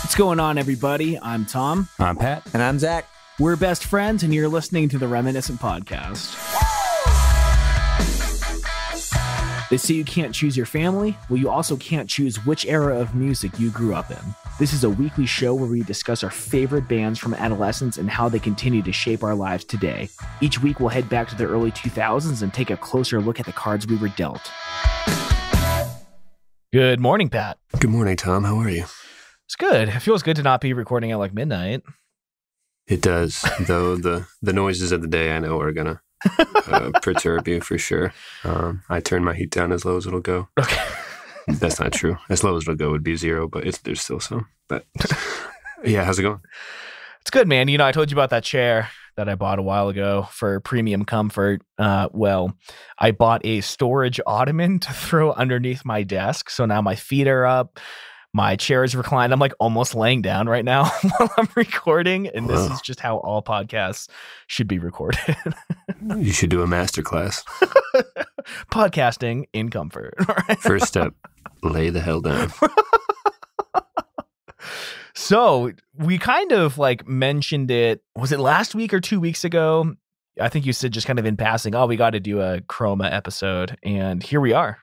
What's going on, everybody? I'm Tom. I'm Pat. And I'm Zach. We're best friends, and you're listening to the Reminiscent Podcast. They say you can't choose your family. Well, you also can't choose which era of music you grew up in. This is a weekly show where we discuss our favorite bands from adolescence and how they continue to shape our lives today. Each week, we'll head back to the early 2000s and take a closer look at the cards we were dealt. Good morning, Pat. Good morning, Tom. How are you? It's good. It feels good to not be recording at like midnight. It does, though the noises of the day I know are going to perturb you for sure. I turn my heat down as low as it'll go. Okay. That's not true. As low as it'll go would be 0, but there's still some. But yeah, how's it going? It's good, man. You know, I told you about that chair that I bought a while ago for premium comfort. Well, I bought a storage ottoman to throw underneath my desk. So now my feet are up. My chair is reclined. I'm like almost laying down right now while I'm recording. And this is just how all podcasts should be recorded. You should do a masterclass. Podcasting in comfort. First step, lay the hell down. So we kind of like mentioned it. Was it last week or 2 weeks ago? I think you said just kind of in passing, oh, we got to do a Chroma episode. And here we are.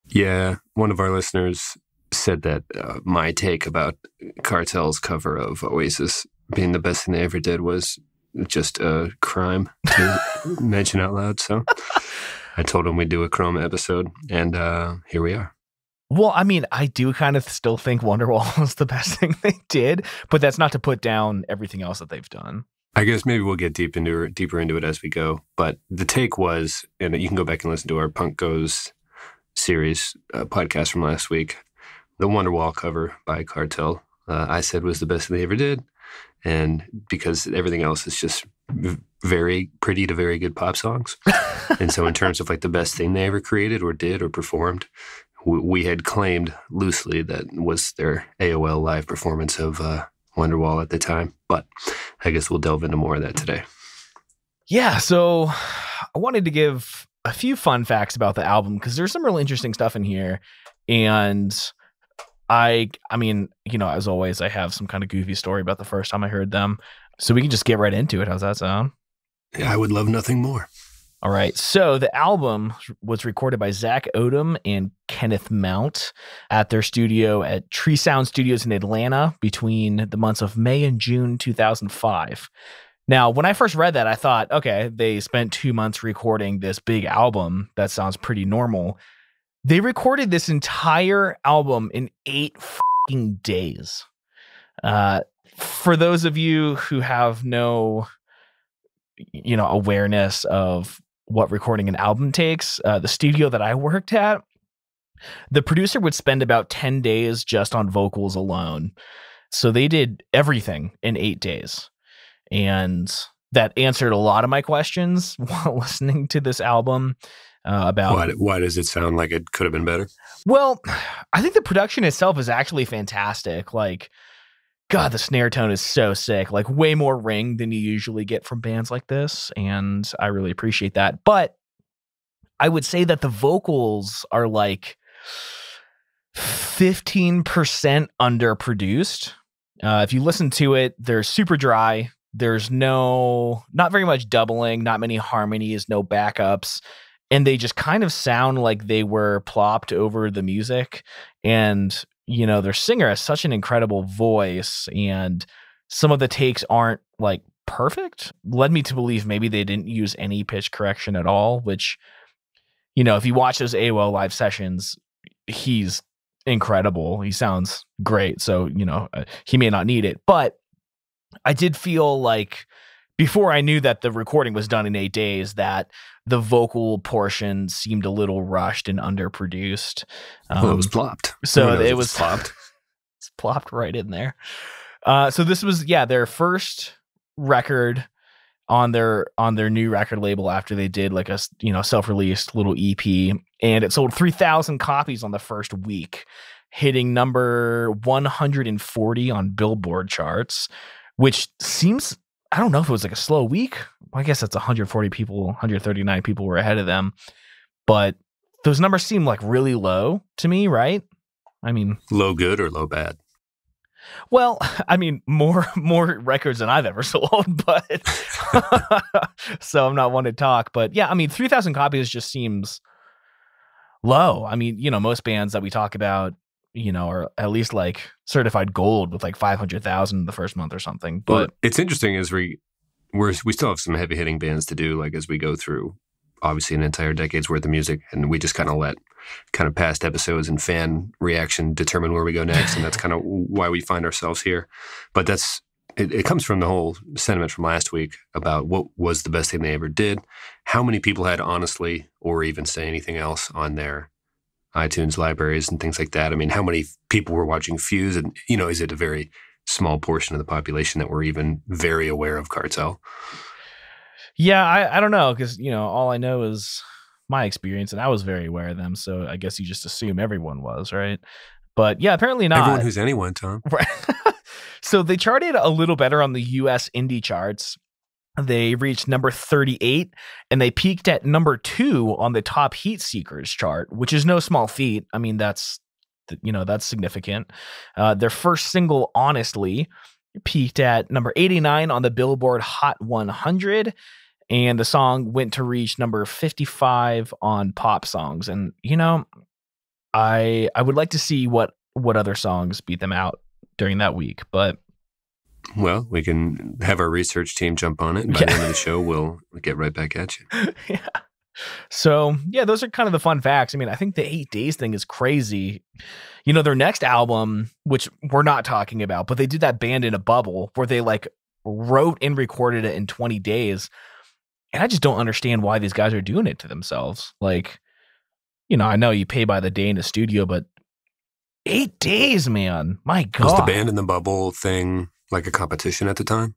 Yeah. One of our listeners said that my take about Cartel's cover of Oasis being the best thing they ever did was just a crime to mention out loud. So I told him we'd do a Chroma episode, and here we are. Well, I mean, I do kind of still think Wonderwall was the best thing they did, but that's not to put down everything else that they've done. I guess maybe we'll get deeper into it as we go. But the take was, and you can go back and listen to our Punk Goes series podcast from last week, the Wonderwall cover by Cartel, I said was the best thing they ever did. And because everything else is just very pretty to very good pop songs. And so in terms of like the best thing they ever created or did or performed, we had claimed loosely that was their AOL live performance of Wonderwall at the time. But I guess we'll delve into more of that today. Yeah, so I wanted to give a few fun facts about the album because there's some really interesting stuff in here. And I mean, you know, as always, I have some kind of goofy story about the first time I heard them. So we can just get right into it. How's that sound? Yeah, I would love nothing more. All right. So the album was recorded by Zach Odom and Kenneth Mount at their studio at Tree Sound Studios in Atlanta between the months of May and June 2005. Now, when I first read that, I thought, okay, they spent 2 months recording this big album. That sounds pretty normal. They recorded this entire album in 8 fucking days. For those of you who have no, you know, awareness of what recording an album takes, the studio that I worked at, the producer would spend about 10 days just on vocals alone. So they did everything in 8 days. And that answered a lot of my questions while listening to this album. About why does it sound like it could have been better? Well, I think the production itself is actually fantastic. Like, God, the snare tone is so sick. Like, way more ring than you usually get from bands like this, and I really appreciate that. But I would say that the vocals are like 15% underproduced. If you listen to it, they're super dry. There's not very much doubling, not many harmonies, no backups. And they just kind of sound like they were plopped over the music. And, you know, their singer has such an incredible voice. And some of the takes aren't like perfect. Led me to believe maybe they didn't use any pitch correction at all, which, you know, if you watch those AOL live sessions, he's incredible. He sounds great. So, you know, he may not need it. But I did feel like before I knew that the recording was done in 8 days, that the vocal portion seemed a little rushed and underproduced. Well, it was plopped. So it was plopped. It's plopped right in there. So this was, their first record on their new record label after they did like a, you know, self-released little EP, and it sold 3,000 copies on the first week, hitting number 140 on Billboard charts, which seems, I don't know if it was like a slow week. I guess that's 139 people were ahead of them. but those numbers seem like really low to me, right? I mean, low good or low bad? Well, I mean, more records than I've ever sold, but so I'm not one to talk. But yeah, I mean, 3,000 copies just seems low. I mean, most bands that we talk about, are at least like certified gold with like 500,000 the first month or something. But well, it's interesting as we still have some heavy hitting bands to do, like as we go through obviously an entire decade's worth of music, and we just kind of let kind of past episodes and fan reaction determine where we go next, and that's kind of why we find ourselves here. But it comes from the whole sentiment from last week about what was the best thing they ever did, how many people had honestly or even say anything else on their iTunes libraries and things like that. I mean, how many people were watching Fuse, and is it a very small portion of the population that were even very aware of Cartel? Yeah, I don't know, because all I know is my experience, and I was very aware of them. So I guess you just assume everyone was, right? But yeah, apparently not. Everyone who's anyone, Tom. Right. So they charted a little better on the U.S. indie charts. They reached number 38, and they peaked at number 2 on the Top Heat Seekers chart, which is no small feat. I mean, that's significant. Their first single, Honestly, peaked at number 89 on the Billboard Hot 100. And the song went to reach number 55 on Pop Songs. And, I would like to see what other songs beat them out during that week. But, well, we can have our research team jump on it. And by the end of the show, we'll get right back at you. Yeah. So, yeah, those are kind of the fun facts. I mean, I think the 8 days thing is crazy. Their next album, which we're not talking about, but they did that Band in a Bubble where they like wrote and recorded it in 20 days. And I just don't understand why these guys are doing it to themselves. Like, I know you pay by the day in the studio, but 8 days, man. My God. Was the Band in the Bubble thing like a competition at the time?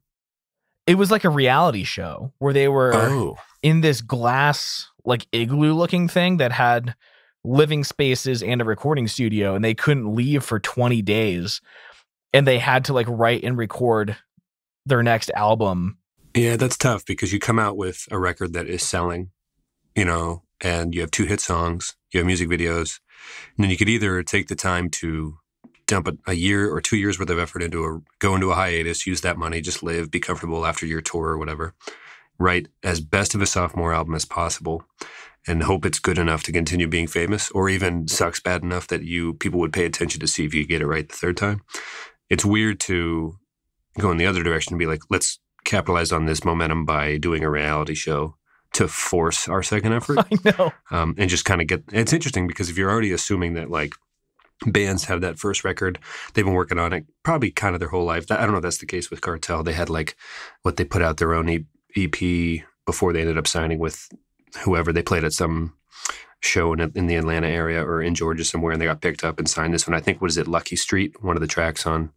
It was like a reality show where they were in this glass, like igloo looking thing that had living spaces and a recording studio, and they couldn't leave for 20 days. And they had to like write and record their next album. Yeah, that's tough because you come out with a record that is selling, and you have 2 hit songs, you have music videos, and then you could either take the time to dump a year or 2 years worth of effort go into a hiatus, use that money, just live, be comfortable after your tour or whatever, write as best of a sophomore album as possible, and hope it's good enough to continue being famous, or even sucks bad enough that people would pay attention to see if you get it right the third time. It's weird to go in the other direction and be like, let's capitalize on this momentum by doing a reality show to force our second effort. I know. And just kind of it's interesting because if you're already assuming that like bands have that first record, they've been working on it probably kind of their whole life. I don't know if that's the case with Cartel. They had like what they put out their own EP before they ended up signing with whoever. They played at some show in the Atlanta area or in Georgia somewhere, and they got picked up and signed this one. I think, what is it, Lucky Street? One of the tracks on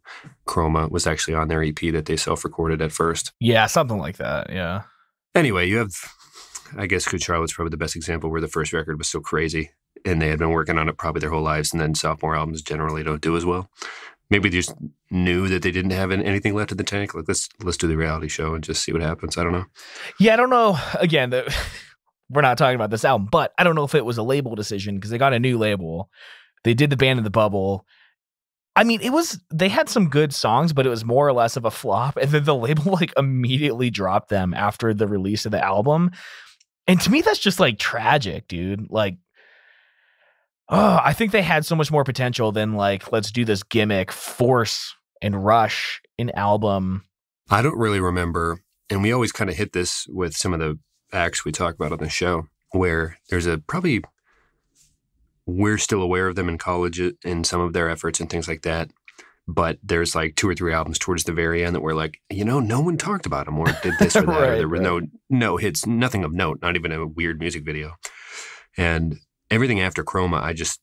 Chroma was actually on their EP that they self-recorded at first. Yeah, something like that, yeah. Anyway, you have, I guess, Good Charlotte's probably the best example where the first record was so crazy, and they had been working on it probably their whole lives, and then sophomore albums generally don't do as well. Maybe they just knew that they didn't have anything left in the tank. Like, let's do the reality show and just see what happens. I don't know. Yeah, I don't know. Again, we're not talking about this album, but I don't know if it was a label decision because they got a new label. They did the Band in the Bubble. I mean, they had some good songs, but it was more or less of a flop. And then the label like immediately dropped them after the release of the album. And to me, that's just like tragic, dude. Like, I think they had so much more potential than like, let's do this gimmick, force and rush an album. I don't really remember. And we always kind of hit this with some of the acts we talk about on the show, where there's we're still aware of them in college in some of their efforts and things like that. But there's like 2 or 3 albums towards the very end that we're like, no one talked about them or did this or that. Right, or there were no hits, nothing of note, not even a weird music video. And everything after Chroma, I just,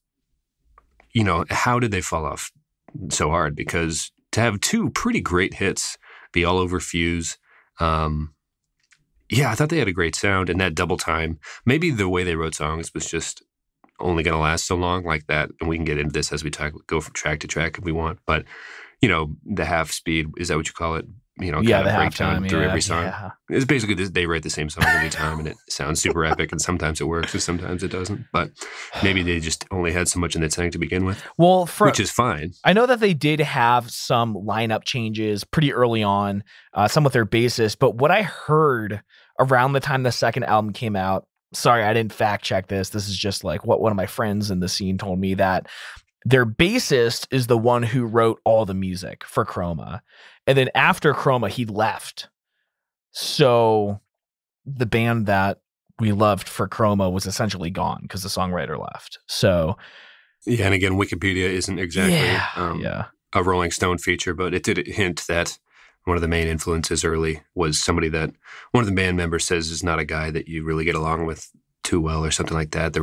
how did they fall off so hard? Because to have 2 pretty great hits be all over Fuse, yeah, I thought they had a great sound, and that double time, maybe the way they wrote songs was just only going to last so long like that. And we can get into this as we go from track to track if we want. But, the half speed, is that what you call it? kind the of breakdown halftime, through yeah, every song. yeah. It's basically they write the same song every time, and it sounds super epic. And sometimes it works, and sometimes it doesn't. But maybe they just only had so much in the tank to begin with. Well, which is fine. I know that they did have some lineup changes pretty early on, some with their bassist. But what I heard around the time the second album came out, sorry, I didn't fact check this. This is just like what one of my friends in the scene told me, that their bassist is the one who wrote all the music for Chroma. And then after Chroma, he left. So the band that we loved for Chroma was essentially gone because the songwriter left. So yeah, and again, Wikipedia isn't exactly a Rolling Stone feature, but it did hint that one of the main influences early was somebody that one of the band members says is not a guy that you really get along with too well or something like that.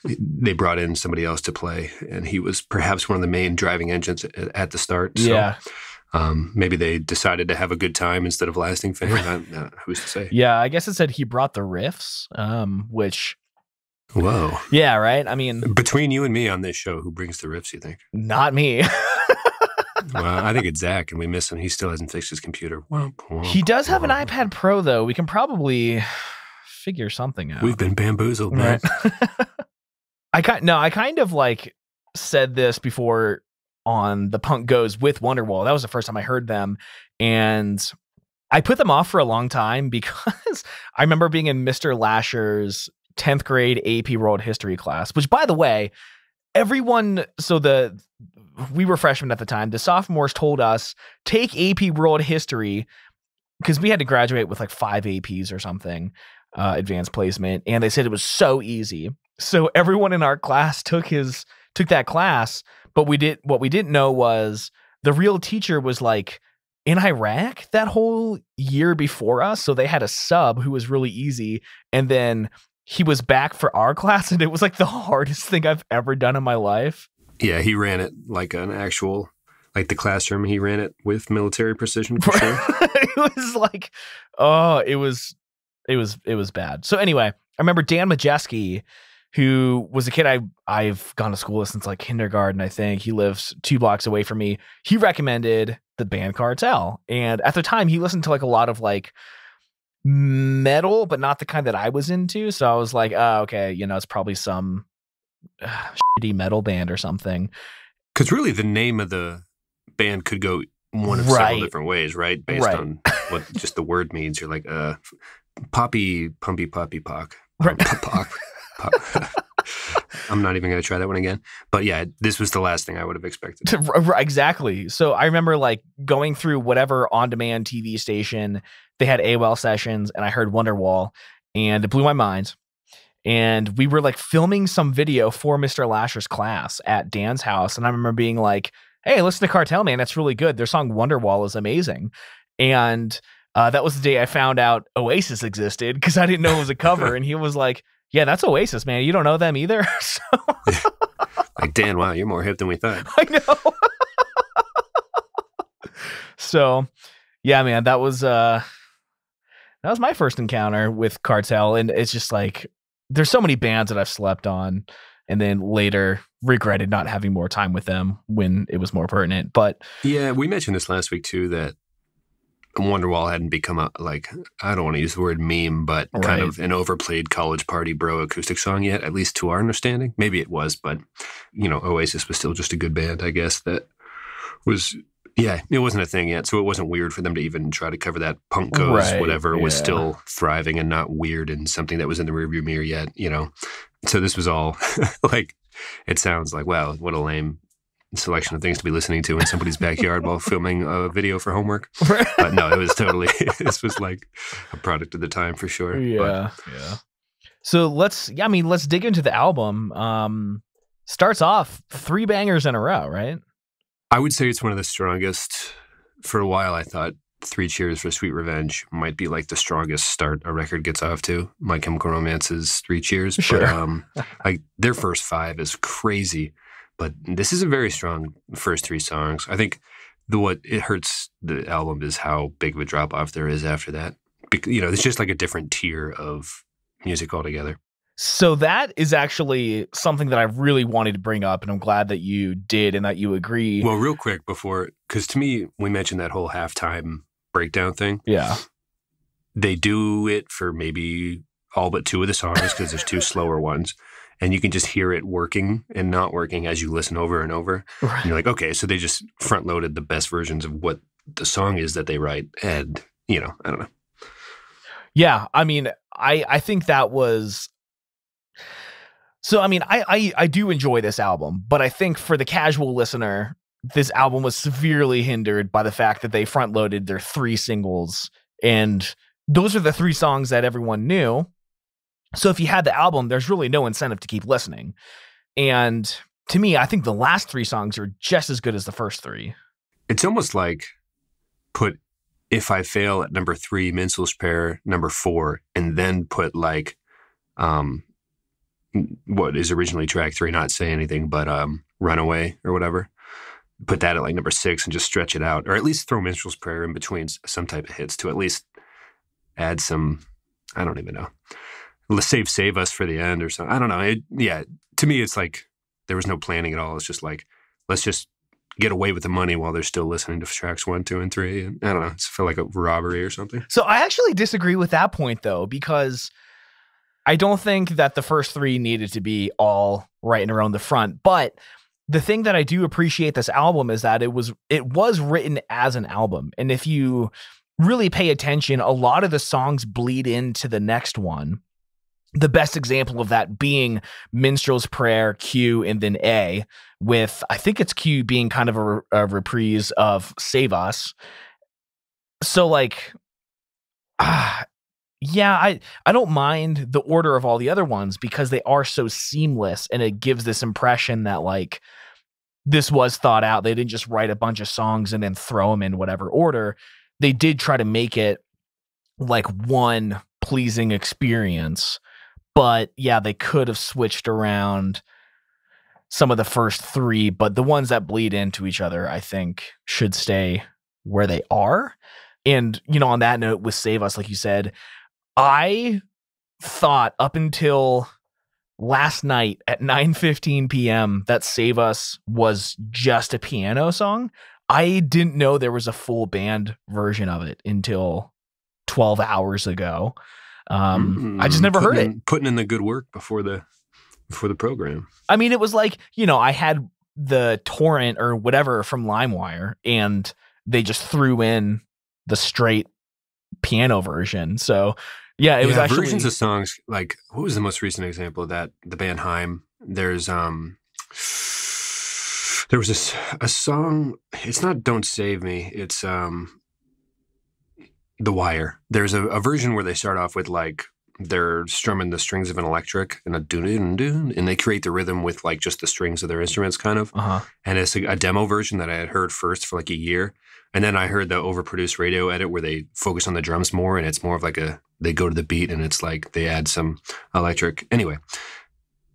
They brought in somebody else to play, and he was perhaps one of the main driving engines at the start. So, maybe they decided to have a good time instead of lasting fame. Who's to say? Yeah, I guess it said he brought the riffs, which... Whoa. Yeah, right? I mean... Between you and me on this show, who brings the riffs, you think? Not me. Well, I think it's Zach, and we miss him. He still hasn't fixed his computer. He does have an iPad Pro, though. We can probably figure something out. We've been bamboozled, man. Right. I kind of like said this before on The Punk Goes with Wonderwall. That was the first time I heard them, and I put them off for a long time because I remember being in Mr. Lasher's 10th grade AP World History class, which, by the way, everyone, we were freshmen at the time. The sophomores told us, take AP World History, because we had to graduate with like 5 APs or something, advanced placement. And they said it was so easy. So everyone in our class took that class. But what we didn't know was the real teacher was like in Iraq that whole year before us. So they had a sub who was really easy. And then he was back for our class, and it was like the hardest thing I've ever done in my life. Yeah, he ran it like an actual, like the classroom. He ran it with military precision for sure. It was like, oh, it was bad. So anyway, I remember Dan Majeski, who was a kid I've gone to school with since like kindergarten, I think. He lives 2 blocks away from me. He recommended the band Cartel. And at the time, he listened to like a lot of like metal, but not the kind that I was into. So I was like, oh, okay, it's probably some shitty metal band or something. Because really the name of the band could go one of several different ways, right? Based on what just the word means. You're like, pumpy pock. Right. Pock. I'm not even going to try that one again. But yeah, this was the last thing I would have expected. Exactly. So I remember like going through whatever on-demand TV station, they had AOL Sessions, and I heard Wonderwall, and it blew my mind. And we were like filming some video for Mr. Lasher's class at Dan's house. And I remember being like, hey, listen to Cartel, man. That's really good. Their song Wonderwall is amazing. And that was the day I found out Oasis existed, because I didn't know it was a cover. And he was like, yeah, that's Oasis, man. You don't know them either? So like, Dan, wow, you're more hip than we thought. I know. So, yeah, man, that was my first encounter with Cartel. And it's just like, there's so many bands that I've slept on and then later regretted not having more time with them when it was more pertinent. But yeah, we mentioned this last week too, that Wonderwall hadn't become a, like, I don't want to use the word meme, but kind of an overplayed college party bro acoustic song yet, at least to our understanding. Maybe it was, but Oasis was still just a good band, I guess, that was, yeah, it wasn't a thing yet. So it wasn't weird for them to even try to cover that. Punk Goes, whatever, was still thriving and not weird and something that was in the rearview mirror yet, So this was all like, it sounds like, wow, what a lame selection of things to be listening to in somebody's backyard while filming a video for homework. But no, it was totally, this was like a product of the time for sure. Yeah. So let's dig into the album. Starts off 3 bangers in a row, right? I would say it's one of the strongest. For a while, I thought 3 Cheers for Sweet Revenge might be like the strongest start a record gets off to. My Chemical Romance's 3 Cheers. Sure. But like their first 5 is crazy. But this is a very strong first 3 songs. I think what it hurts the album is how big of a drop off there is after that. It's just like a different tier of music altogether. So that is actually something that I really wanted to bring up, and I'm glad that you did and that you agree. Well, real quick before, because to me, we mentioned that whole halftime breakdown thing. Yeah. They do it for maybe all but 2 of the songs because there's 2 slower ones. And you can just hear it working and not working as you listen over and over. Right. And you're like, okay, so they just front-loaded the best versions of what the song is that they write. And, I don't know. Yeah, I mean, I think that was... So, I mean, I do enjoy this album, but I think for the casual listener, this album was severely hindered by the fact that they front-loaded their 3 singles. And those are the 3 songs that everyone knew. So if you had the album, there's really no incentive to keep listening. And to me, I think the last 3 songs are just as good as the first 3. It's almost like put If I Fail at number 3, Minstrel's Prayer number 4, and then put like what is originally track 3, not Say Anything, but Runaway or whatever. Put that at like number 6 and just stretch it out. Or at least throw Minstrel's Prayer in between some type of hits to at least add some, I don't even know. Let's save us for the end or something. I don't know. To me, it's like there was no planning at all. It's just like, let's just get away with the money while they're still listening to tracks 1, 2, and 3. And I don't know. It's feel like a robbery or something. So I actually disagree with that point, though, because I don't think that the first 3 needed to be all right and around the front. But the thing that I do appreciate this album is that it was written as an album. And if you really pay attention, a lot of the songs bleed into the next one. The best example of that being Minstrel's Prayer, Q, and then A, with I think it's Q being kind of a reprise of Save Us. So like, I don't mind the order of all the other ones because they are so seamless and it gives this impression that like this was thought out. They didn't just write a bunch of songs and then throw them in whatever order. They did try to make it like one pleasing experience. But yeah, they could have switched around some of the first 3, but the ones that bleed into each other, I think, should stay where they are. And, on that note with Save Us, like you said, I thought up until last night at 9:15 p.m. that Save Us was just a piano song. I didn't know there was a full band version of it until 12 hours ago. I just never heard it. Putting in the good work before the program. I mean, it was like, I had the torrent or whatever from LimeWire and they just threw in the straight piano version. So yeah, it was actually versions of songs. Like, what was the most recent example of that? The band Haim. There was a song. It's not "Don't Save Me." It's The Wire. There's a version where they start off with like they're strumming the strings of an electric and a doo-doo-doo, and they create the rhythm with like just the strings of their instruments kind of. Uh-huh. And it's a demo version that I had heard first for like a year. And then I heard the overproduced radio edit where they focus on the drums more and it's more of like they go to the beat and it's like they add some electric. Anyway,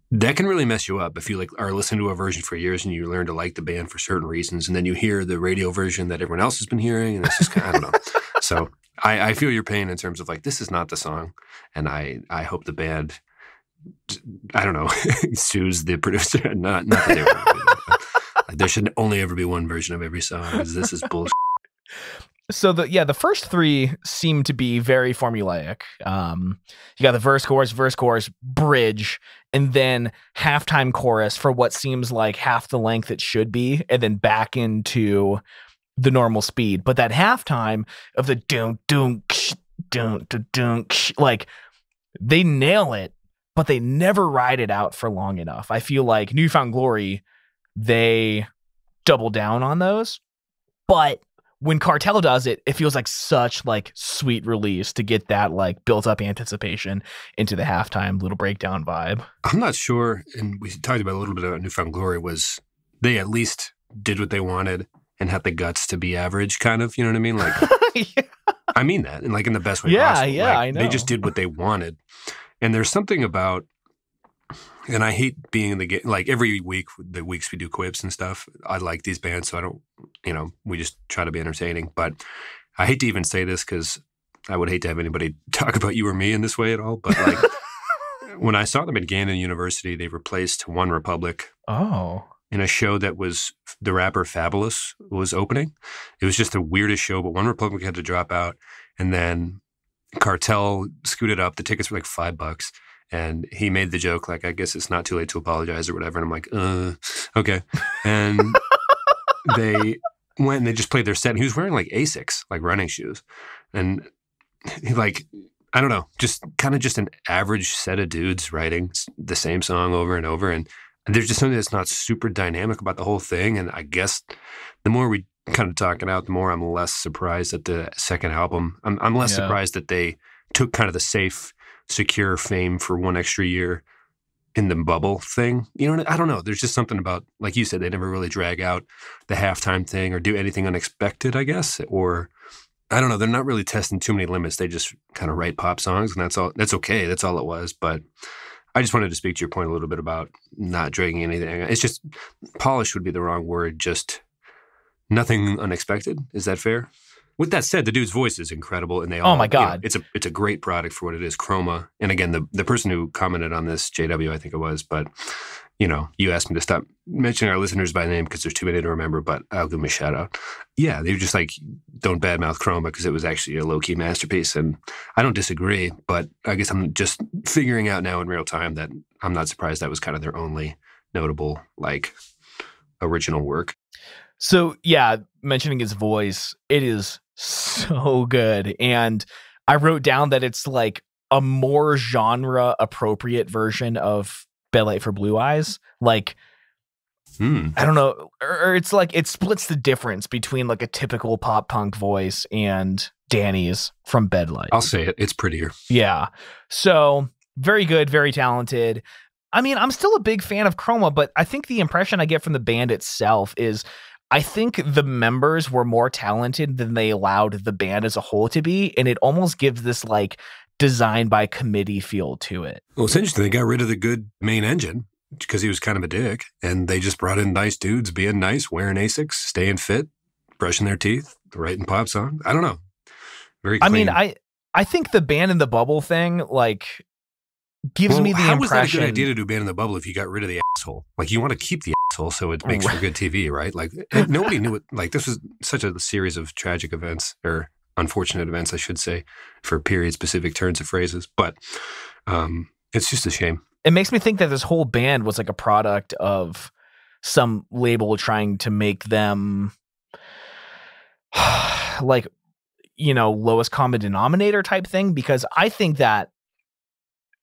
that can really mess you up if you like are listening to a version for years and you learn to like the band for certain reasons. And then you hear the radio version that everyone else has been hearing and it's just kind of, I don't know. So I feel your pain in terms of like, this is not the song. And I hope the band, I don't know, sues the producer. Not that they were. Like, there should only ever be one version of every song because this is bullshit. So the first 3 seem to be very formulaic. You got the verse, chorus, bridge, and then halftime chorus for what seems like half the length it should be, and then back into the normal speed. But that halftime of the like they nail it, but they never ride it out for long enough. I feel like New Found Glory, they double down on those, but when Cartel does it, it feels like such like sweet release to get that like built up anticipation into the halftime little breakdown vibe. I'm not sure, and we talked about a little bit about New Found Glory, was they at least did what they wanted and had the guts to be average, kind of, you know what I mean? Like, yeah. I mean that, and like in the best way possible. Yeah, like, I know. They just did what they wanted. And there's something about, and I hate being in the game, like every week, the weeks we do quips and stuff, I like these bands, so I don't, we just try to be entertaining. But I hate to even say this because I would hate to have anybody talk about you or me in this way at all. But like when I saw them at Gannon University, they replaced One Republic. Oh. in a show that was the rapper Fabulous was opening. It was just the weirdest show, but One Republic had to drop out. And then Cartel scooted up. The tickets were like $5. And he made the joke, like, I guess it's not too late to apologize or whatever. And I'm like, okay. And they went and they just played their set. And he was wearing like Asics, like running shoes. And he like, I don't know, just kind of just an average set of dudes writing the same song over and over. And there's just something that's not super dynamic about the whole thing. And I guess the more we kind of talk it out, the more I'm less surprised at the second album. I'm less surprised that they took kind of the safe, secure fame for one extra year in the bubble thing. You know, I don't know. There's just something about, like you said, they never really drag out the halftime thing or do anything unexpected, I guess. Or I don't know. They're not really testing too many limits. They just kind of write pop songs, and that's all. That's okay. That's all it was. But I just wanted to speak to your point a little bit about not dragging anything. It's just polished would be the wrong word. Just nothing unexpected. Is that fair? With that said, the dude's voice is incredible, and they all. Oh my God! You know, it's a great product for what it is. Chroma, and again, the person who commented on this, JW, I think it was, but you know, you asked me to stop mentioning our listeners by name because there's too many to remember, but I'll give them a shout out. Yeah, they were just like, don't badmouth Chroma because it was actually a low key masterpiece, and I don't disagree, but I guess I'm just figuring out now in real time that I'm not surprised that was kind of their only notable like original work. So yeah, mentioning his voice, it is so good. And I wrote down that it's like a more genre appropriate version of Ballet for Blue Eyes. Like, I don't know. Or it's like, it splits the difference between like a typical pop punk voice and Danny's from Bedlight. I'll say it. It's prettier. Yeah. So very good, very talented. I mean, I'm still a big fan of Chroma, but I think the impression I get from the band itself is I think the members were more talented than they allowed the band as a whole to be. And it almost gives this like design by committee feel to it. Well, it's interesting. They got rid of the good main engine because he was kind of a dick. And they just brought in nice dudes being nice, wearing Asics, staying fit, brushing their teeth, writing pop songs. I don't know. Very clean. I mean, I think the band in the bubble thing, like, gives me the impression. How was that a good idea to do Band in the Bubble if you got rid of the asshole? Like, you want to keep the asshole so it makes for good TV, right? Like, nobody knew it. Like, this was such a series of tragic events, or unfortunate events, I should say, for period-specific turns of phrases. But it's just a shame. It makes me think that this whole band was like a product of some label trying to make them like, you know, lowest common denominator type thing. Because I think that,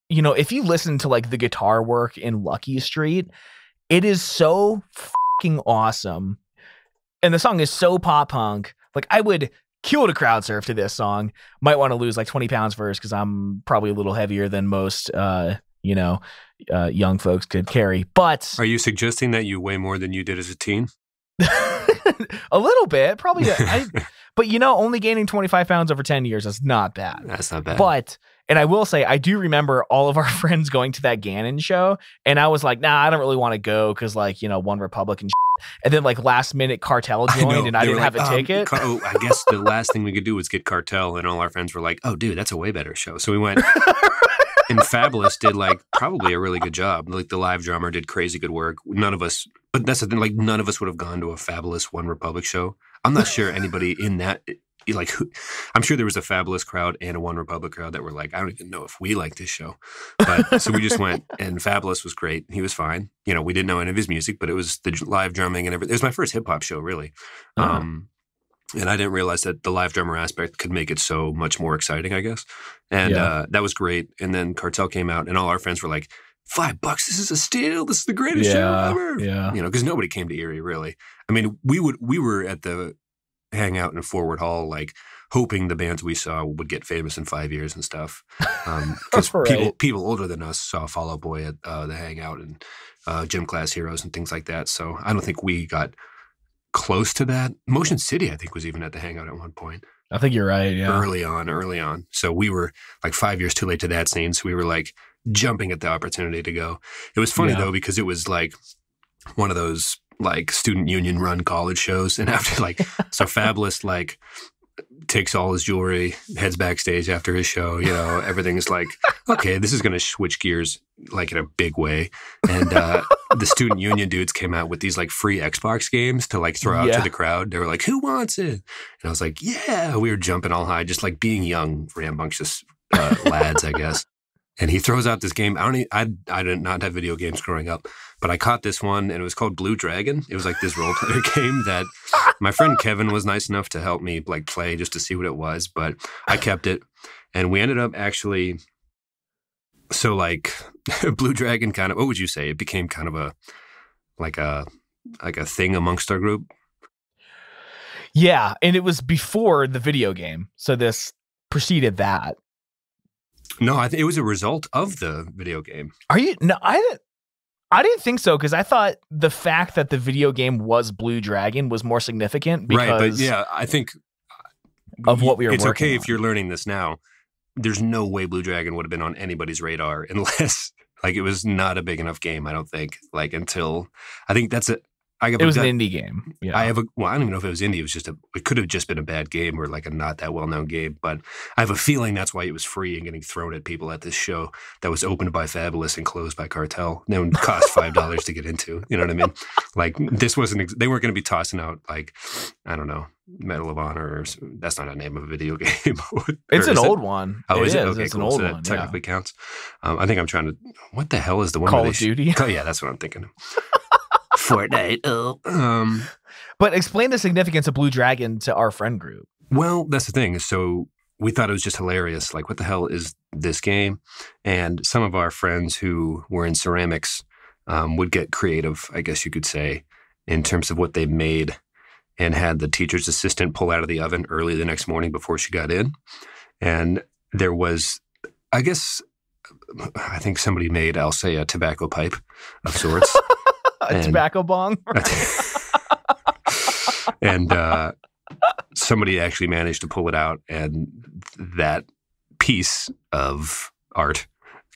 you know, if you listen to like the guitar work in Lucky Street, it is so fucking awesome. And the song is so pop punk. Like, I would kill to crowd surf to this song. Might want to lose like 20 pounds first because I'm probably a little heavier than most, young folks could carry. But are you suggesting that you weigh more than you did as a teen? A little bit, probably. But you know, only gaining 25 pounds over 10 years is not bad. That's not bad. But, and I will say, I do remember all of our friends going to that Gannon show, and I was like, nah, I don't really want to go because, like, you know, One Republic and shit. And then, like, last minute Cartel joined, and I didn't have a ticket. I guess the last thing we could do was get Cartel, and all our friends were like, oh, dude, that's a way better show. So we went. And Fabulous did like probably a really good job. Like the live drummer did crazy good work. None of us, but that's the thing, like none of us would have gone to a Fabulous One Republic show. I'm not sure anybody in that, like, I'm sure there was a Fabulous crowd and a One Republic crowd that were like, I don't even know if we like this show. But so we just went, and Fabulous was great. He was fine. You know, we didn't know any of his music, but it was the live drumming and everything. It was my first hip hop show, really. And I didn't realize that the live drummer aspect could make it so much more exciting, I guess. And that was great. And then Cartel came out, and all our friends were like, $5, this is a steal. This is the greatest show ever. Yeah. You know, because nobody came to Erie, really. I mean, we were at the hangout in Forward Hall, like, hoping the bands we saw would get famous in 5 years and stuff. Because people older than us saw Fall Out Boy at the hangout and Gym Class Heroes and things like that. So I don't think we got close to that. Motion City, I think, was even at the hangout at one point. I think you're right, yeah. Early on. So we were like 5 years too late to that scene. So we were like jumping at the opportunity to go. It was funny though, because it was like one of those like student union run college shows. And after like, so Fabulous like takes all his jewelry, heads backstage after his show. Everything's like, okay, this is going to switch gears like in a big way. And the student union dudes came out with these like free Xbox games to like throw out to the crowd. They were like, who wants it? And I was like, yeah. We were jumping all high, just like being young, rambunctious lads, I guess. And he throws out this game. I did not have video games growing up, but I caught this one, and it was called Blue Dragon. It was like this role player game that my friend Kevin was nice enough to help me like play just to see what it was. But I kept it, and we ended up actually. So like Blue Dragon kind of, what would you say? It became kind of a thing amongst our group. Yeah, and it was before the video game, so this preceded that. No, I think it was a result of the video game. Are you? No, I didn't think so, because I thought the fact that the video game was Blue Dragon was more significant. Because right, but yeah, I think of what we were. It's working okay on. if you're learning this now. There's no way Blue Dragon would have been on anybody's radar unless like it was not a big enough game. I don't think until I think that's it. It was an indie game. Yeah. I don't even know if it was indie. It was it could have just been a bad game or like a not that well-known game. But I have a feeling that's why it was free and getting thrown at people at this show that was opened by Fabulous and closed by Cartel. It would cost $5 to get into. You know what I mean? Like this wasn't, they weren't going to be tossing out like, I don't know, Medal of Honor. That's not a name of a video game. It's an old one. Oh, is it? Okay, it's cool. an old so that one. technically counts. I think I'm trying to, what the hell is the one? Call of Duty? Oh, yeah, that's what I'm thinking. Fortnite. But explain the significance of Blue Dragon to our friend group. Well, that's the thing. So we thought it was just hilarious. Like, what the hell is this game? And some of our friends who were in ceramics would get creative, I guess you could say, in terms of what they made, and had the teacher's assistant pull out of the oven early the next morning before she got in. And there was, I think somebody made, I'll say, a tobacco pipe of sorts. A tobacco bong? And somebody actually managed to pull it out, and that piece of art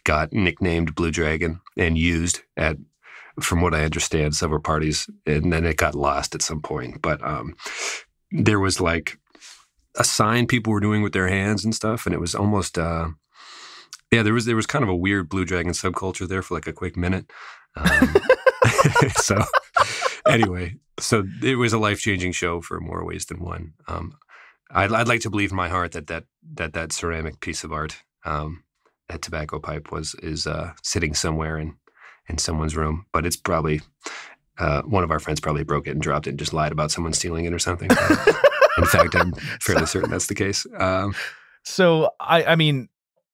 got nicknamed Blue Dragon and used at, from what I understand, several parties, and then it got lost at some point. But there was like a sign people were doing with their hands and stuff, and it was almost there was kind of a weird Blue Dragon subculture there for like a quick minute. So anyway, so it was a life-changing show for more ways than one. I'd like to believe in my heart that ceramic piece of art, that tobacco pipe is sitting somewhere in someone's room, but it's probably one of our friends probably broke it and dropped it and just lied about someone stealing it or something. In fact, I'm fairly certain that's the case. So I mean,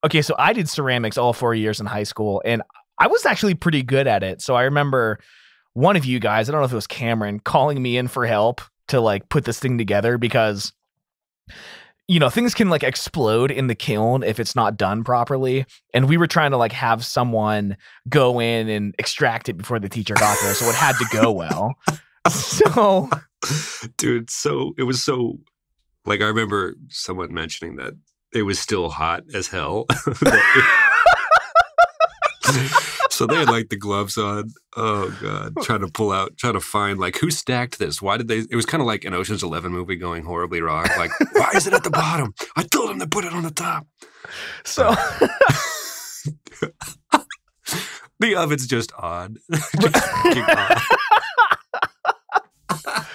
okay, so I did ceramics all 4 years in high school, and I was actually pretty good at it. So I remember one of you guys, I don't know if it was Cameron, calling me in for help to like put this thing together, because things can like explode in the kiln if it's not done properly. And we were trying to like have someone go in and extract it before the teacher got there. So it had to go well. So dude, so it was so like, I remember someone mentioning that it was still hot as hell. So they had like the gloves on. Oh God, trying to find like who stacked this. Why did they? It was kind of like an Ocean's 11 movie going horribly wrong. Like, why is it at the bottom? I told them to put it on the top. So the oven's just on. On.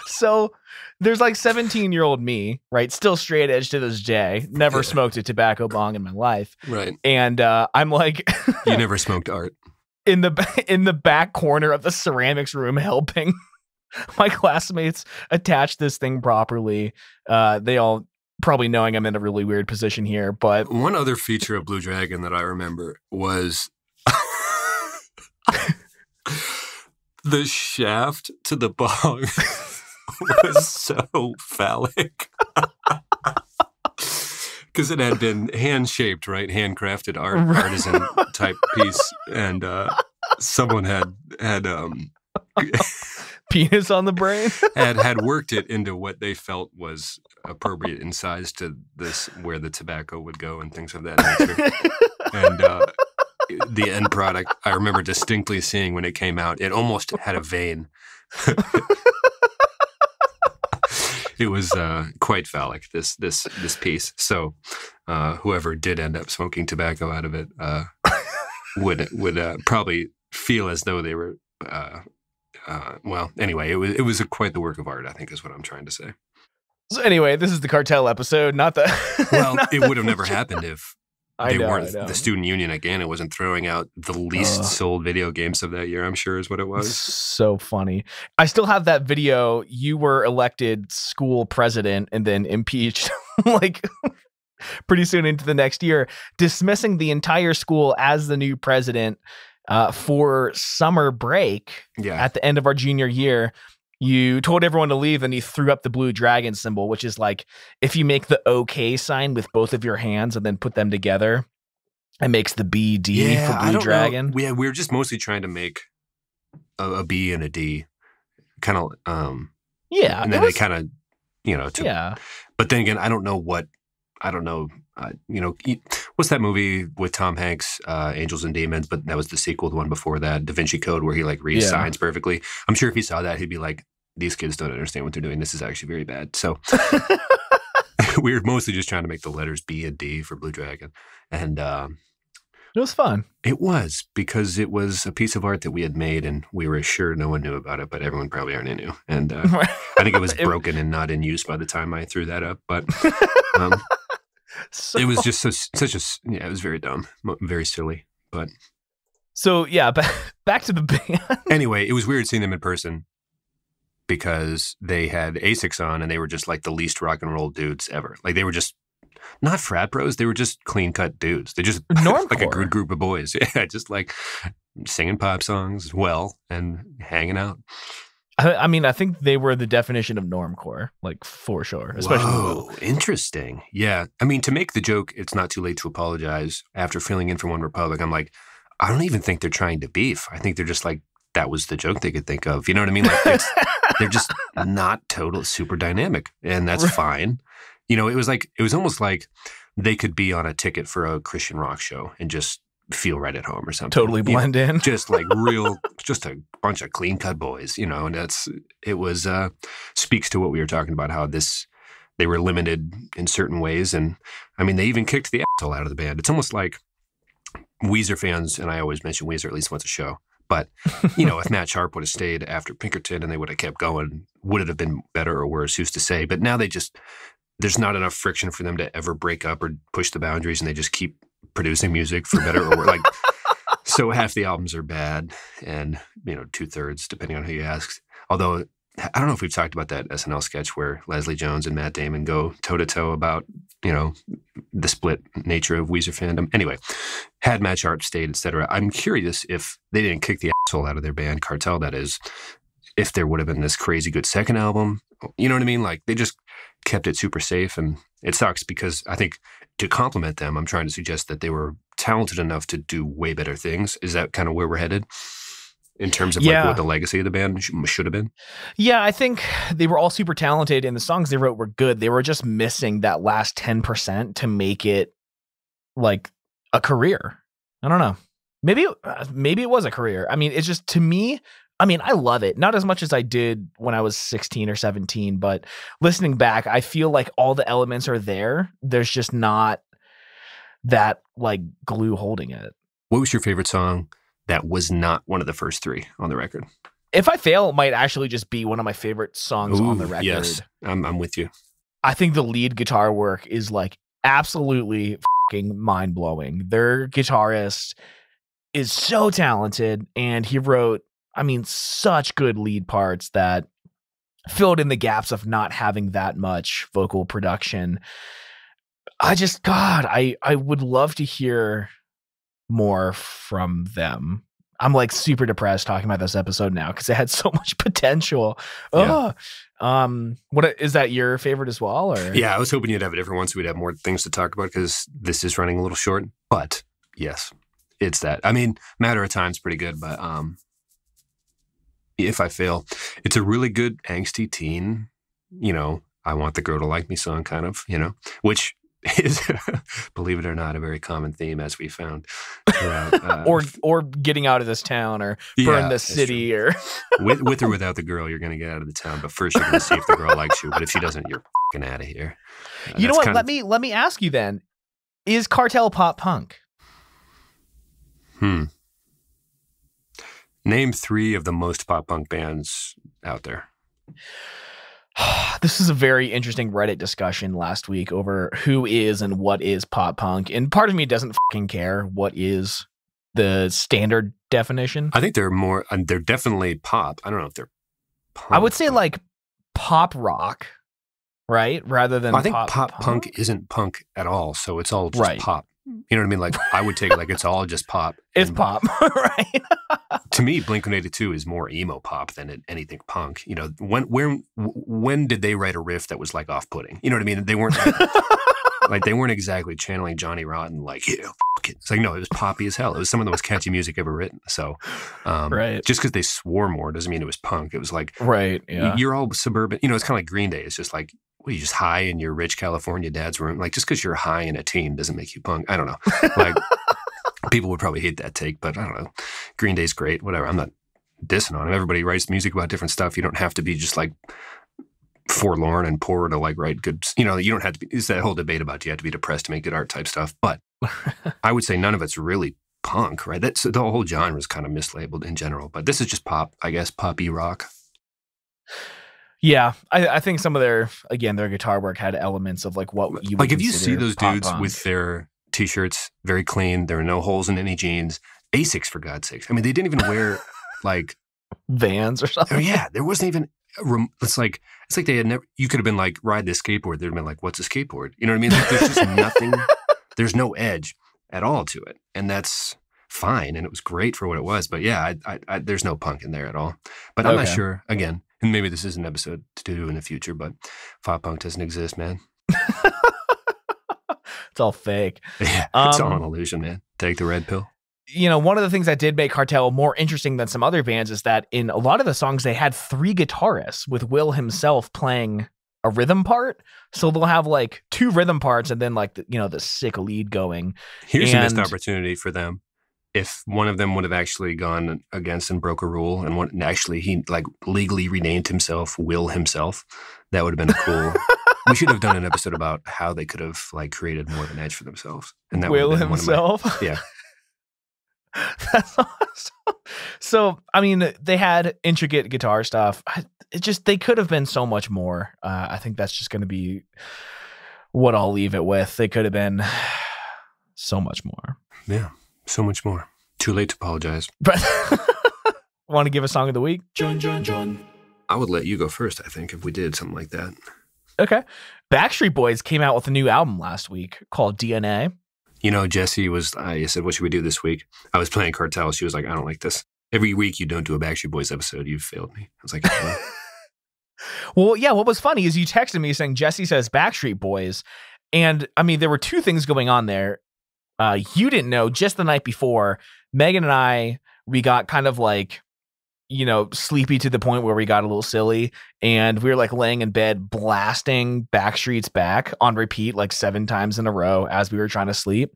So there's like 17-year-old me, right? Still straight edge to this day. Never smoked a tobacco bong in my life. Right. And I'm like, you never smoked art. In the back corner of the ceramics room, helping my classmates attach this thing properly. They all probably knowing I'm in a really weird position here, but one other feature of Blue Dragon that I remember was the shaft to the bong was so phallic. Because it had been hand-shaped, right? Handcrafted artisan type piece. And someone had penis on the brain? had worked it into what they felt was appropriate in size to this, where the tobacco would go and things of that nature. And the end product, I remember distinctly seeing when it came out, it almost had a vein. It was quite phallic, this piece. So whoever did end up smoking tobacco out of it would probably feel as though they were. Well, anyway, it was quite the work of art, I think, is what I'm trying to say. So anyway, this is the Cartel episode, not the. Well, it would have never happened if they weren't the student union again. It wasn't throwing out the least sold video games of that year, I'm sure, is what it was. So funny. I still have that video. You were elected school president and then impeached like pretty soon into the next year, dismissing the entire school as the new president for summer break at the end of our junior year. You told everyone to leave, and you threw up the blue dragon symbol, which is like if you make the OK sign with both of your hands and then put them together, it makes the BD for blue dragon. We were just mostly trying to make a B and a D, kind of. And then they kind of, But then again, I don't know. What's that movie with Tom Hanks, Angels and Demons? But that was the sequel, the one before that, Da Vinci Code, where he like reads signs perfectly. I'm sure if he saw that, he'd be like, "These kids don't understand what they're doing. This is actually very bad." So we were mostly just trying to make the letters B and D for Blue Dragon, and it was fun. It was, because it was a piece of art that we had made, and we were sure no one knew about it, but everyone probably already knew. And I think it was broken and not in use by the time I threw that up. But it was just it was very dumb, very silly. But so yeah, back to the band. Anyway, it was weird seeing them in person because they had Asics on, and they were just like the least rock and roll dudes ever. Like they were just not frat bros. They were just clean cut dudes. They just like a good group of boys. Yeah, just like singing pop songs and hanging out. I mean, I think they were the definition of normcore, like for sure. Especially Whoa, interesting. Yeah, I mean, to make the joke, it's not too late to apologize. After filling in for One Republic, I'm like, I don't even think they're trying to beef. I think they're just like, that was the joke they could think of. You know what I mean? Like they're just not super dynamic, and that's fine. You know, it was almost like they could be on a ticket for a Christian rock show and just feel right at home or something. Totally blend in. Just like just a bunch of clean cut boys, and it was speaks to what we were talking about, how they were limited in certain ways. And I mean, they even kicked the asshole out of the band. It's almost like Weezer fans, and I always mention Weezer at least once a show, but if Matt Sharp would have stayed after Pinkerton and they would have kept going, would it have been better or worse? Who's to say? But now there's not enough friction for them to ever break up or push the boundaries, and they just keep producing music for better or worse. Like, so half the albums are bad, and 2/3, depending on who you ask. Although I don't know if we've talked about that SNL sketch where Leslie Jones and Matt Damon go toe to toe about the split nature of Weezer fandom. Anyway, had Matt Sharp stayed, etc. I'm curious if they didn't kick the asshole out of their band, Cartel, that is, if there would have been this crazy good second album. You know what I mean? Like, they just kept it super safe, and it sucks because I think to compliment them, I'm trying to suggest that they were talented enough to do way better things. Is that kind of where we're headed in terms of like what the legacy of the band should have been? Yeah, I think they were all super talented, and the songs they wrote were good. They were just missing that last 10% to make it like a career. I don't know. Maybe it was a career. I mean, it's just, to me, I love it. Not as much as I did when I was 16 or 17, but listening back, I feel like all the elements are there. There's just not that like glue holding it. What was your favorite song that was not one of the first three on the record? If I Fail might actually just be one of my favorite songs on the record. Yes, I'm with you. I think the lead guitar work is like absolutely fucking mind-blowing. Their guitarist is so talented, and he wrote, such good lead parts that filled in the gaps of not having that much vocal production. I would love to hear more from them. I'm like super depressed talking about this episode now because it had so much potential. Yeah. What is that, your favorite as well? Or? Yeah, I was hoping you'd have a different one so we'd have more things to talk about because this is running a little short. But yes, it's that. Matter of Time's pretty good, but If I Fail, it's a really good angsty teen, I want the girl to like me song kind of, which is, believe it or not, a very common theme, as we found throughout. Or getting out of this town, or burn this city, or with or without the girl, you're going to get out of the town. But first, you're going to see if the girl likes you. But if she doesn't, you're fucking out of here. You know what? Let me ask you then: is Cartel pop punk? Name 3 of the most pop punk bands out there. This is a very interesting Reddit discussion last week over who is and what is pop punk. And part of me doesn't fucking care what is the standard definition. I think they're definitely pop. I don't know if they're punk. I would say like pop rock, right? Rather than I think pop punk isn't punk at all. So it's all just right. Pop. You know what I mean? Like I would take it like it's all just pop. It's pop, right? To me, Blink-182 is more emo pop than anything punk. You know, when did they write a riff that was like off-putting? You know what I mean? They weren't like they weren't exactly channeling Johnny Rotten. Like, yeah, fuck it. It's like no, it was poppy as hell. It was some of the most catchy music ever written. So, right. Just because they swore more doesn't mean it was punk. It was like, right, yeah. You're all suburban. You know, it's kind of like Green Day. It's just like, well, you just high in your rich California dad's room. Like just because you're high in a teen doesn't make you punk. I don't know. Like. People would probably hate that take, but I don't know. Green Day's great, whatever. I'm not dissing on them. Everybody writes music about different stuff. You don't have to be just like forlorn and poor to like write good. You know, you don't have to be. It's that whole debate about you have to be depressed to make good art type stuff. But I would say none of it's really punk, right? That's the whole genre is kind of mislabeled in general. But this is just pop, I guess, poppy rock. Yeah, I think some of their guitar work had elements of like what you would like if you see those dudes punk. with their T-shirts, very clean. There are no holes in any jeans. Asics, for God's sakes. I mean, they didn't even wear like Vans or something. Oh yeah, there wasn't even. It's like they had never. You could have been like, ride this skateboard. They'd have been like, what's a skateboard? You know what I mean? Like, there's just nothing. There's no edge at all to it, and that's fine. And it was great for what it was. But yeah, I there's no punk in there at all. But I'm not sure. Again, and maybe this is an episode to do in the future. But pop punk doesn't exist, man. It's all fake. Yeah, it's all an illusion, man. Take the red pill. You know, one of the things that did make Cartel more interesting than some other bands is that in a lot of the songs, they had 3 guitarists with Will himself playing a rhythm part. So they'll have like 2 rhythm parts and then like, the sick lead going. Here's a missed opportunity for them. If one of them would have actually gone against and broke a rule and actually he like legally renamed himself Will himself, that would have been cool. We should have done an episode about how they could have like created more of an edge for themselves. And that Will himself? Yeah. That's awesome. So, I mean, they had intricate guitar stuff. They could have been so much more. I think that's just going to be what I'll leave it with. They could have been so much more. Yeah, so much more. Too late to apologize. But want to give a song of the week? John. I would let you go first, I think, if we did something like that. Okay. Backstreet Boys came out with a new album last week called DNA. You know, Jessie I said, what should we do this week? I was playing Cartel. She was like, I don't like this. Every week you don't do a Backstreet Boys episode, you've failed me. I was like, oh. Well, yeah, what was funny is you texted me saying Jessie says Backstreet Boys. And I mean, there were 2 things going on there. You didn't know just the night before, Megan and we got kind of like, sleepy to the point where we got a little silly, and we were like laying in bed blasting Backstreet's Back on repeat like 7 times in a row as we were trying to sleep.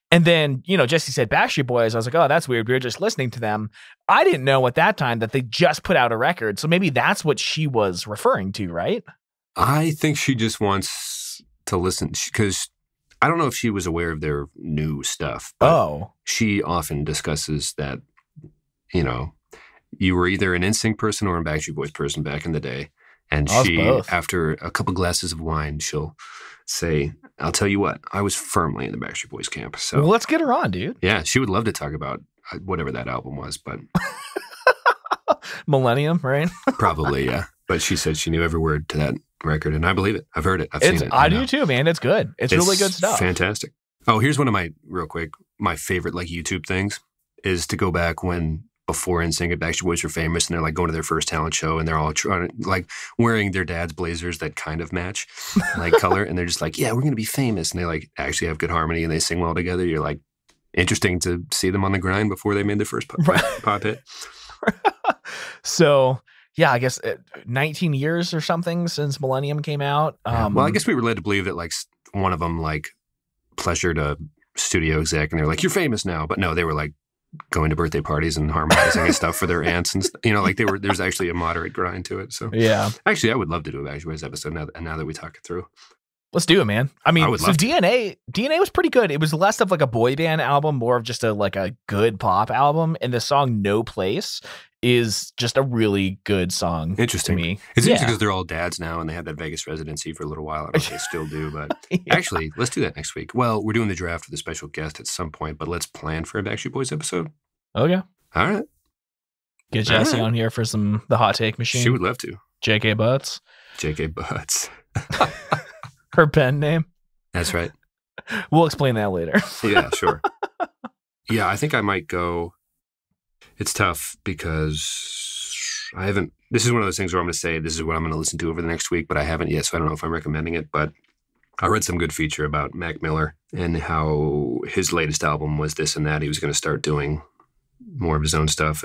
And then, Jessie said Backstreet Boys. I was like, oh, that's weird. We were just listening to them. I didn't know at that time that they just put out a record. So maybe that's what she was referring to, right? I think she just wants to listen because I don't know if she was aware of their new stuff. But she often discusses that, you were either an NSYNC person or a Backstreet Boys person back in the day. And she, after a couple glasses of wine, she'll say, I'll tell you what, I was firmly in the Backstreet Boys camp. So well, let's get her on, dude. Yeah, she would love to talk about whatever that album was, but Millennium, right? Probably, yeah. But she said she knew every word to that record, and I believe it. I've heard it. I've seen it. I do too, man. It's good. It's really good stuff. Fantastic. Oh, here's one of my favorite like YouTube things is to go back before NSYNC and Backstreet Boys were famous, and they're like going to their first talent show, and they're all trying to, like wearing their dad's blazers that kind of match like color, and they're just like, yeah, we're going to be famous, and they like actually have good harmony and they sing well together. You're like, interesting to see them on the grind before they made their first pop hit. So yeah, I guess 19 years or something since Millennium came out. Well, I guess we were led to believe that like one of them like pleasured a studio exec and they're like, you're famous now. But no, they were like going to birthday parties and harmonizing and stuff for their aunts. And, like there's actually a moderate grind to it. So yeah, actually I would love to do a Backstreet Boys episode now that we talk it through. Let's do it, man. I mean, so DNA was pretty good. It was less of like a boy band album, more of just a good pop album. And the song No Place is just a really good song. Interesting to me. It's interesting because they're all dads now and they had that Vegas residency for a little while. I don't know if they still do, but actually, let's do that next week. Well, we're doing the draft with a special guest at some point, but let's plan for a Backstreet Boys episode. Okay. All right. Get Jesse on here for the hot take machine. She would love to. JK Butts. JK Butts. Her pen name. That's right. We'll explain that later. Yeah, sure. Yeah, I think I might go. It's tough because I haven't. This is one of those things where I'm going to say this is what I'm going to listen to over the next week, but I haven't yet, so I don't know if I'm recommending it. But I read some good feature about Mac Miller and how his latest album was this and that. He was going to start doing more of his own stuff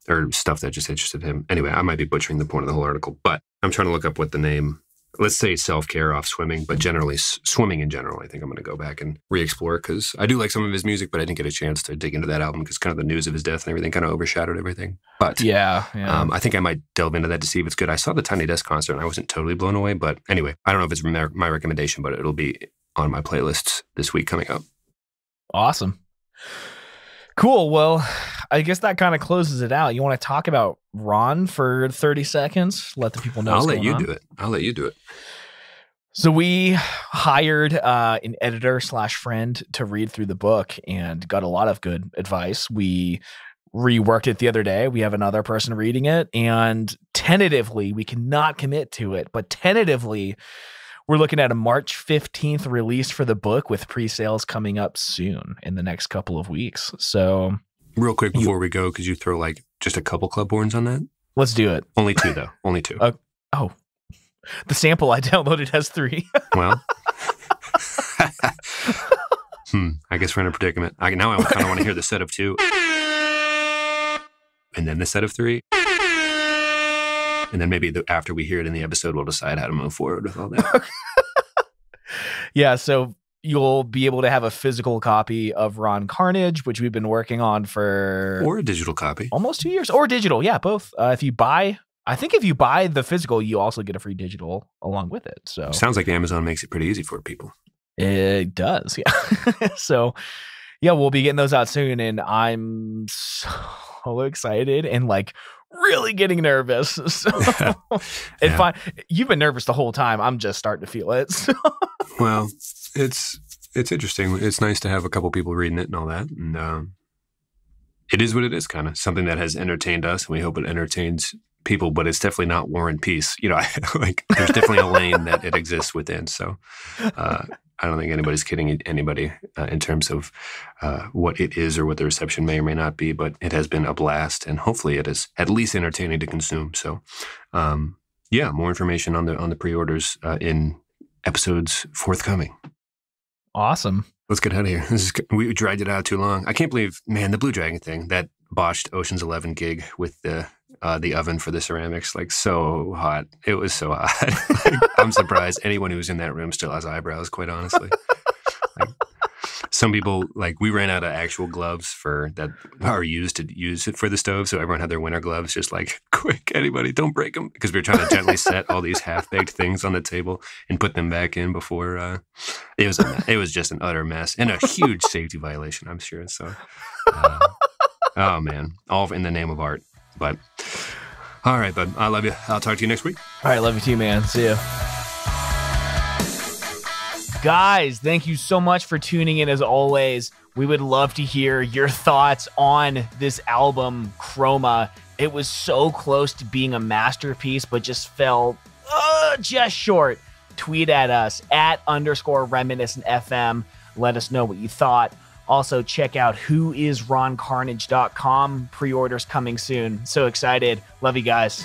or stuff that just interested him. Anyway, I might be butchering the point of the whole article, but I'm trying to look up what the name. Let's say self-care off swimming, but generally swimming in general, I think I'm going to go back and re-explore because I do like some of his music, but I didn't get a chance to dig into that album because kind of the news of his death and everything kind of overshadowed everything. But yeah. I think I might delve into that to see if it's good. I saw the Tiny Desk concert and I wasn't totally blown away, but anyway, I don't know if it's my recommendation, but it'll be on my playlists this week coming up. Awesome. Cool. Well, I guess that kind of closes it out. You want to talk about Ron for 30 seconds? Let the people know. I'll let you do it. So we hired an editor / friend to read through the book and got a lot of good advice. We reworked it the other day. We have another person reading it, and tentatively, we cannot commit to it, but tentatively, we're looking at a March 15th release for the book with pre-sales coming up soon in the next couple of weeks. So real quick before we go, could you throw like just a couple club horns on that? Let's do it. Only two though. Only two. The sample I downloaded has 3. Well, I guess we're in a predicament. Now I kind of want to hear the set of 2. And then the set of 3. And then maybe after we hear it in the episode, we'll decide how to move forward with all that. Yeah, so you'll be able to have a physical copy of Ron Carnage, which we've been working on for... Or a digital copy. Almost 2 years. Or digital, yeah, both. If you buy the physical, you also get a free digital along with it. So sounds like Amazon makes it pretty easy for people. It does, yeah. So, yeah, we'll be getting those out soon, and I'm so excited and like really getting nervous. So, and fine. You've been nervous the whole time. I'm just starting to feel it. So. Well, it's interesting. It's nice to have a couple people reading it and all that. And it is what it is, kind of something that has entertained us, and we hope it entertains people. But it's definitely not War and Peace. Like there's definitely a lane that it exists within. So I don't think anybody's kidding anybody in terms of what it is or what the reception may or may not be, but it has been a blast, and hopefully it is at least entertaining to consume. So, more information on the pre-orders in episodes forthcoming. Awesome. Let's get out of here. We dragged it out too long. I can't believe, man, the Blue Dragon thing, that botched Ocean's 11 gig with the oven for the ceramics, like so hot. It was so hot. Like, I'm surprised anyone who was in that room still has eyebrows, quite honestly. Like, some people, like, we ran out of actual gloves that are used to use it for the stove. So everyone had their winter gloves, just like, quick, anybody, don't break them. Because we were trying to gently set all these half-baked things on the table and put them back in before. It was just an utter mess and a huge safety violation, I'm sure. So, oh man, all in the name of art. But all right, bud, I love you. I'll talk to you next week. All right, love you too, man. See you. Guys, thank you so much for tuning in as always. We would love to hear your thoughts on this album, Chroma. It was so close to being a masterpiece, but just fell just short. Tweet at us @_reminiscentfm. Let us know what you thought. Also, check out whoisroncarnage.com. Pre-orders coming soon. So excited. Love you guys.